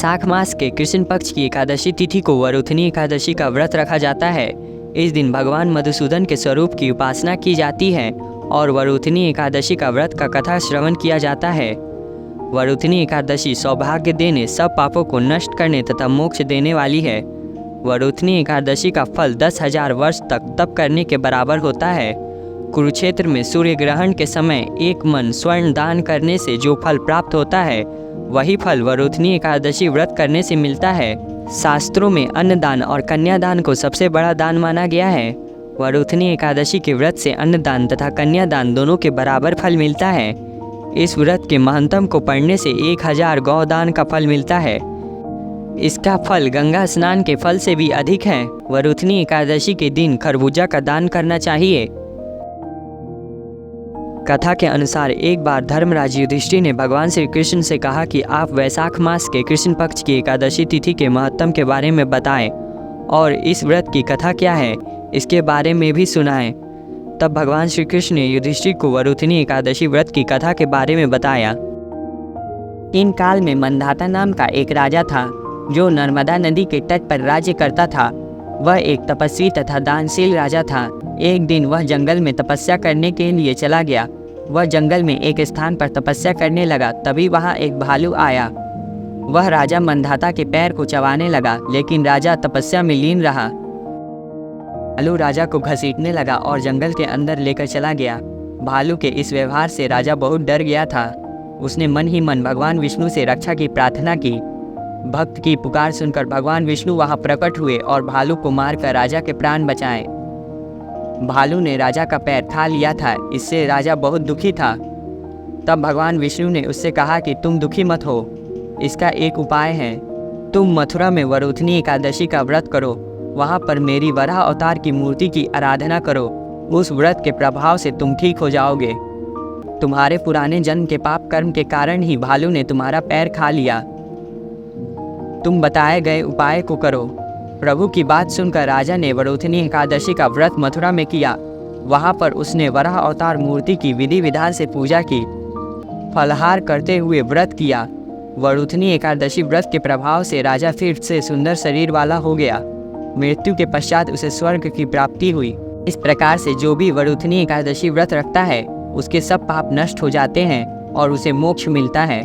वैशाख मास के कृष्ण पक्ष की एकादशी तिथि को वरुथनी एकादशी का व्रत रखा जाता है। इस दिन भगवान मधुसूदन के स्वरूप की उपासना की जाती है और वरुथनी एकादशी का व्रत का कथा श्रवण किया जाता है। वरुथनी एकादशी सौभाग्य देने, सब पापों को नष्ट करने तथा मोक्ष देने वाली है। वरुथनी एकादशी का फल 10,000 वर्ष तक तप करने के बराबर होता है। कुरुक्षेत्र में सूर्य ग्रहण के समय एक मन स्वर्ण दान करने से जो फल प्राप्त होता है, वही फल वरुथनी एकादशी व्रत करने से मिलता है। शास्त्रों में अन्नदान और कन्यादान को सबसे बड़ा दान माना गया है। वरुथनी एकादशी के व्रत से अन्नदान तथा कन्यादान दोनों के बराबर फल मिलता है। इस व्रत के महत्तम को पढ़ने से 1000 गौदान का फल मिलता है। इसका फल गंगा स्नान के फल से भी अधिक है। वरुथनी एकादशी के दिन खरबूजा का दान करना चाहिए। कथा के अनुसार एक बार धर्मराज युधिष्ठिर ने भगवान श्री कृष्ण से कहा कि आप वैशाख मास के कृष्ण पक्ष की एकादशी तिथि के महत्तम के बारे में बताएं और इस व्रत की कथा क्या है, इसके बारे में भी सुनाएं। तब भगवान श्री कृष्ण ने युधिष्ठिर को वरुथनी एकादशी व्रत की कथा के बारे में बताया। इन काल में मंधाता नाम का एक राजा था जो नर्मदा नदी के तट पर राज्य करता था। वह एक तपस्वी तथा दानशील राजा था। एक दिन वह जंगल में तपस्या करने के लिए चला गया। वह जंगल में एक स्थान पर तपस्या करने लगा। तभी वहाँ एक भालू आया। वह राजा मंधाता के पैर को चबाने लगा, लेकिन राजा तपस्या में लीन रहा। भालू राजा को घसीटने लगा और जंगल के अंदर लेकर चला गया। भालू के इस व्यवहार से राजा बहुत डर गया था। उसने मन ही मन भगवान विष्णु से रक्षा की प्रार्थना की। भक्त की पुकार सुनकर भगवान विष्णु वहाँ प्रकट हुए और भालू को मारकर राजा के प्राण बचाए। भालू ने राजा का पैर खा लिया था, इससे राजा बहुत दुखी था। तब भगवान विष्णु ने उससे कहा कि तुम दुखी मत हो, इसका एक उपाय है। तुम मथुरा में वरुथनी एकादशी का व्रत करो। वहाँ पर मेरी वराह अवतार की मूर्ति की आराधना करो। उस व्रत के प्रभाव से तुम ठीक हो जाओगे। तुम्हारे पुराने जन्म के पाप कर्म के कारण ही भालू ने तुम्हारा पैर खा लिया। तुम बताए गए उपाय को करो। प्रभु की बात सुनकर राजा ने वरुथनी एकादशी का व्रत मथुरा में किया। वहाँ पर उसने वराह अवतार मूर्ति की विधि विधान से पूजा की, फलाहार करते हुए व्रत किया। वरुथनी एकादशी व्रत के प्रभाव से राजा फिर से सुंदर शरीर वाला हो गया। मृत्यु के पश्चात उसे स्वर्ग की प्राप्ति हुई। इस प्रकार से जो भी वरुथनी एकादशी व्रत रखता है, उसके सब पाप नष्ट हो जाते हैं और उसे मोक्ष मिलता है।